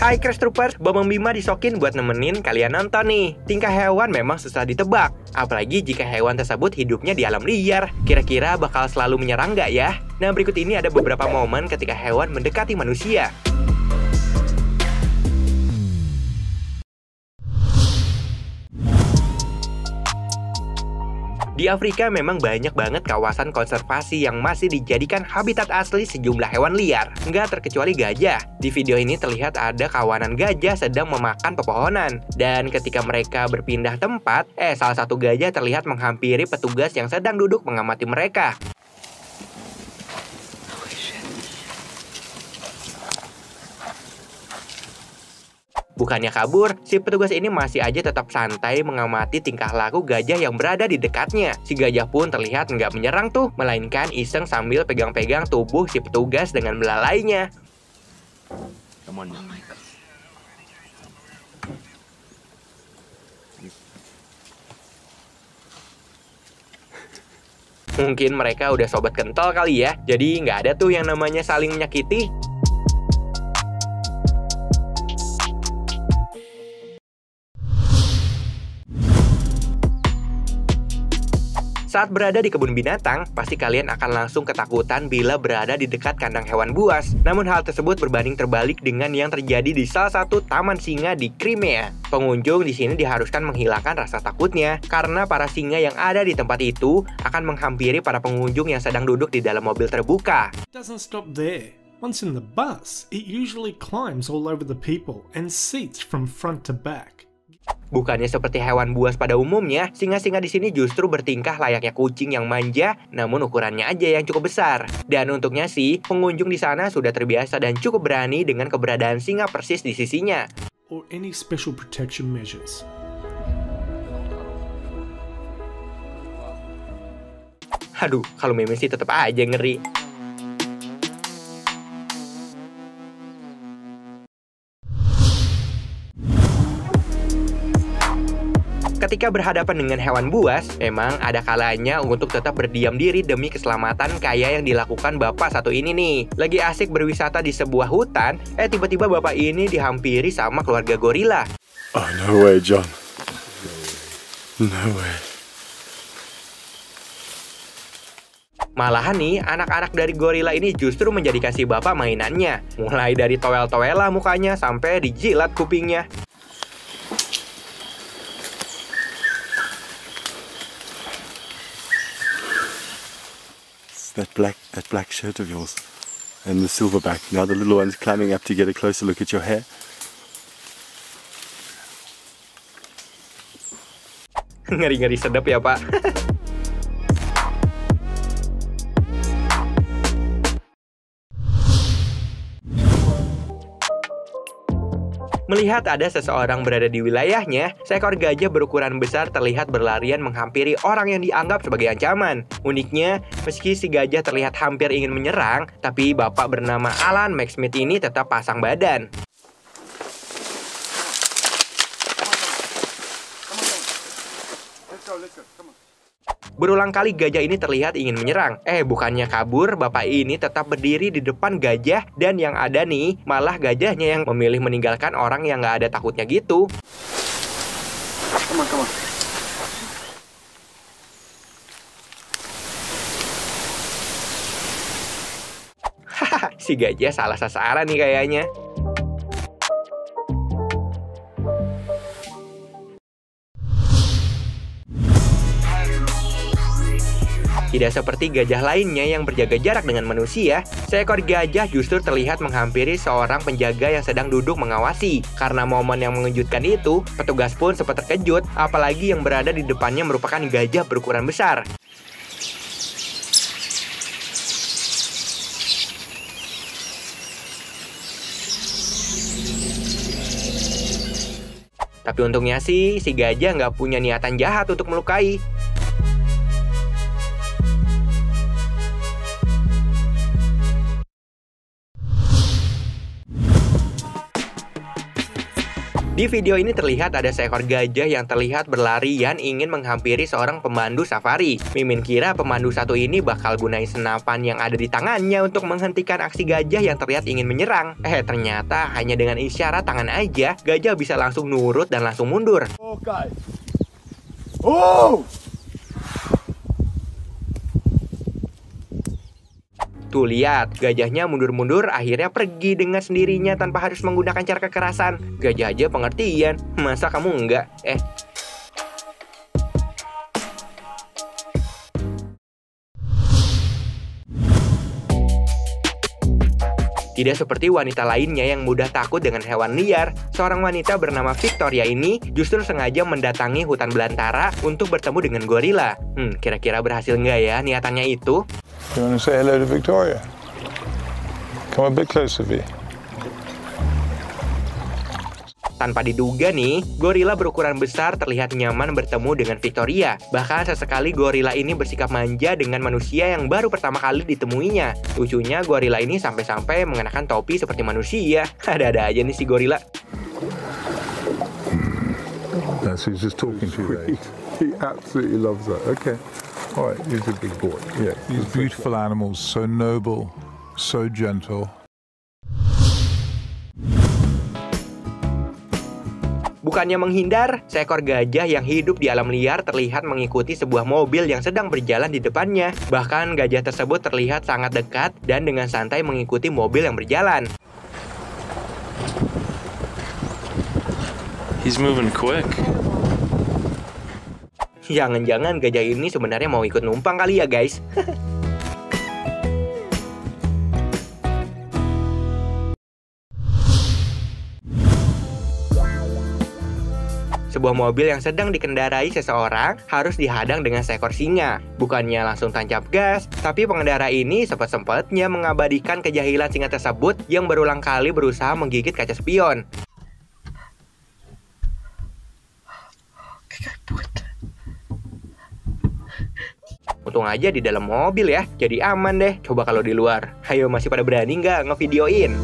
Hai Crash Troopers, Bambang Bima disokin buat nemenin kalian nonton nih. Tingkah hewan memang susah ditebak, apalagi jika hewan tersebut hidupnya di alam liar. Kira-kira bakal selalu menyerang nggak ya? Nah, berikut ini ada beberapa momen ketika hewan mendekati manusia. Di Afrika memang banyak banget kawasan konservasi yang masih dijadikan habitat asli sejumlah hewan liar. Nggak terkecuali gajah. Di video ini terlihat ada kawanan gajah sedang memakan pepohonan. Dan ketika mereka berpindah tempat, salah satu gajah terlihat menghampiri petugas yang sedang duduk mengamati mereka. Bukannya kabur, si petugas ini masih aja tetap santai mengamati tingkah laku gajah yang berada di dekatnya. Si gajah pun terlihat nggak menyerang tuh, melainkan iseng sambil pegang-pegang tubuh si petugas dengan belalainya. Come on. Oh my God. Mungkin mereka udah sobat kental kali ya, jadi nggak ada tuh yang namanya saling menyakiti. Saat berada di kebun binatang, pasti kalian akan langsung ketakutan bila berada di dekat kandang hewan buas. Namun hal tersebut berbanding terbalik dengan yang terjadi di salah satu taman singa di Crimea. Pengunjung di sini diharuskan menghilangkan rasa takutnya karena para singa yang ada di tempat itu akan menghampiri para pengunjung yang sedang duduk di dalam mobil terbuka. It doesn't stop there. Once in the bus, it usually climbs all over the people and seats from front to back. Bukannya seperti hewan buas pada umumnya, singa-singa di sini justru bertingkah layaknya kucing yang manja, namun ukurannya aja yang cukup besar. Dan untungnya sih, pengunjung di sana sudah terbiasa dan cukup berani dengan keberadaan singa persis di sisinya. Or any special protection measures. Aduh, kalau meme sih tetap aja ngeri. Ketika berhadapan dengan hewan buas, memang ada kalanya untuk tetap berdiam diri demi keselamatan kayak yang dilakukan bapak satu ini nih. Lagi asik berwisata di sebuah hutan, tiba-tiba bapak ini dihampiri sama keluarga gorila. Oh, no way, John. No way. Malahan nih, anak-anak dari gorila ini justru menjadikan si bapak mainannya. Mulai dari toel-toelah mukanya sampai dijilat kupingnya. That black shirt of yours and the silverback. Now the little one's climbing up to get a closer look at your hair. Ngeri-ngeri sedap ya, Pak. Melihat ada seseorang berada di wilayahnya, seekor gajah berukuran besar terlihat berlarian menghampiri orang yang dianggap sebagai ancaman. Uniknya, meski si gajah terlihat hampir ingin menyerang, tapi bapak bernama Alan McSmith ini tetap pasang badan. Berulang kali gajah ini terlihat ingin menyerang. Bukannya kabur, bapak ini tetap berdiri di depan gajah dan yang ada nih, malah gajahnya yang memilih meninggalkan orang yang nggak ada takutnya gitu. Come on. Hahaha, si gajah salah sasaran nih kayaknya. Tidak seperti gajah lainnya yang berjaga jarak dengan manusia, seekor gajah justru terlihat menghampiri seorang penjaga yang sedang duduk mengawasi. Karena momen yang mengejutkan itu, petugas pun sempat terkejut, apalagi yang berada di depannya merupakan gajah berukuran besar. Tapi untungnya sih, si gajah nggak punya niatan jahat untuk melukai. Di video ini terlihat ada seekor gajah yang terlihat berlarian ingin menghampiri seorang pemandu safari. Mimin kira pemandu satu ini bakal gunain senapan yang ada di tangannya untuk menghentikan aksi gajah yang terlihat ingin menyerang. Ternyata hanya dengan isyarat tangan aja, gajah bisa langsung nurut dan langsung mundur. Okay. Oh! Tuh lihat, gajahnya mundur-mundur akhirnya pergi dengan sendirinya tanpa harus menggunakan cara kekerasan. Gajah aja pengertian, masa kamu enggak? Tidak seperti wanita lainnya yang mudah takut dengan hewan liar, seorang wanita bernama Victoria ini justru sengaja mendatangi hutan belantara untuk bertemu dengan gorila. Kira-kira berhasil nggak ya niatannya itu? You want to say hello to Victoria? Come a bit closer, V. Tanpa diduga nih, gorila berukuran besar terlihat nyaman bertemu dengan Victoria. Bahkan sesekali gorila ini bersikap manja dengan manusia yang baru pertama kali ditemuinya. Lucunya gorila ini sampai-sampai mengenakan topi seperti manusia. Ada-ada aja nih si gorila. That's who's just talking to you, right? He absolutely loves that. Okay. All right, he's a big boy. Yeah, these beautiful animals, so noble, so gentle. Bukannya menghindar, seekor gajah yang hidup di alam liar terlihat mengikuti sebuah mobil yang sedang berjalan di depannya. Bahkan gajah tersebut terlihat sangat dekat dan dengan santai mengikuti mobil yang berjalan. He's moving quick. Jangan-jangan gajah ini sebenarnya mau ikut numpang kali ya guys. Sebuah mobil yang sedang dikendarai seseorang harus dihadang dengan seekor singa. Bukannya langsung tancap gas, tapi pengendara ini sempat-sempatnya mengabadikan kejahilan singa tersebut yang berulang kali berusaha menggigit kaca spion. Untung aja di dalam mobil ya, jadi aman deh. Coba kalau di luar. Ayo, masih pada berani nggak ngevideoin?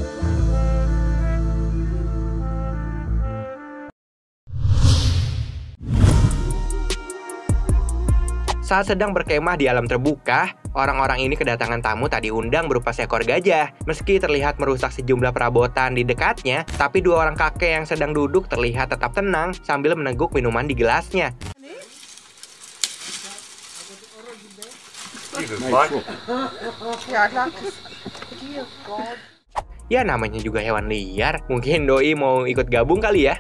Saat sedang berkemah di alam terbuka, orang-orang ini kedatangan tamu tak diundang berupa seekor gajah. Meski terlihat merusak sejumlah perabotan di dekatnya, tapi dua orang kakek yang sedang duduk terlihat tetap tenang sambil meneguk minuman di gelasnya. Ya namanya juga hewan liar, mungkin doi mau ikut gabung kali ya.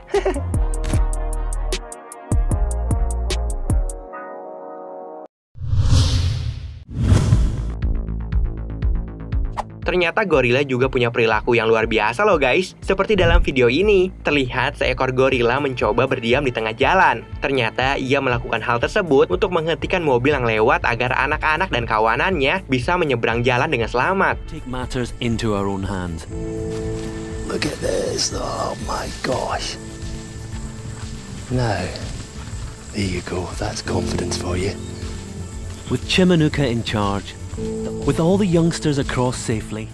Ternyata gorila juga punya perilaku yang luar biasa loh guys. Seperti dalam video ini, terlihat seekor gorila mencoba berdiam di tengah jalan. Ternyata ia melakukan hal tersebut untuk menghentikan mobil yang lewat agar anak-anak dan kawanannya bisa menyeberang jalan dengan selamat. Take matters into our own hands. Look at this, oh my gosh. No. There you go, that's confidence for you. With Chimanuka in charge, with all the youngsters across safely.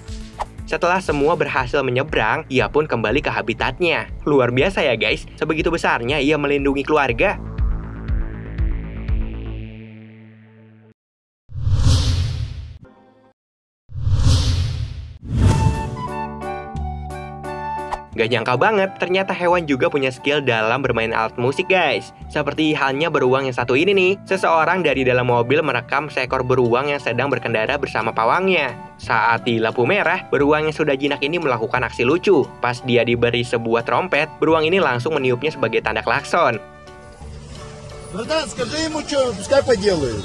Setelah semua berhasil menyeberang, ia pun kembali ke habitatnya. Luar biasa ya guys, sebegitu besarnya ia melindungi keluarga. Gak nyangka banget, ternyata hewan juga punya skill dalam bermain alat musik guys. Seperti halnya beruang yang satu ini nih. Seseorang dari dalam mobil merekam seekor beruang yang sedang berkendara bersama pawangnya. Saat di lampu merah, beruang yang sudah jinak ini melakukan aksi lucu. Pas dia diberi sebuah trompet, beruang ini langsung meniupnya sebagai tanda klakson. Братан, скажи ему, что, пускай поделает.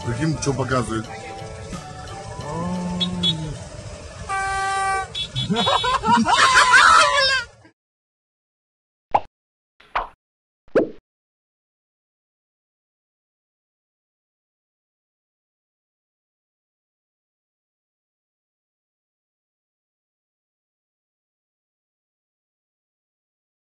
Каким, что показывает?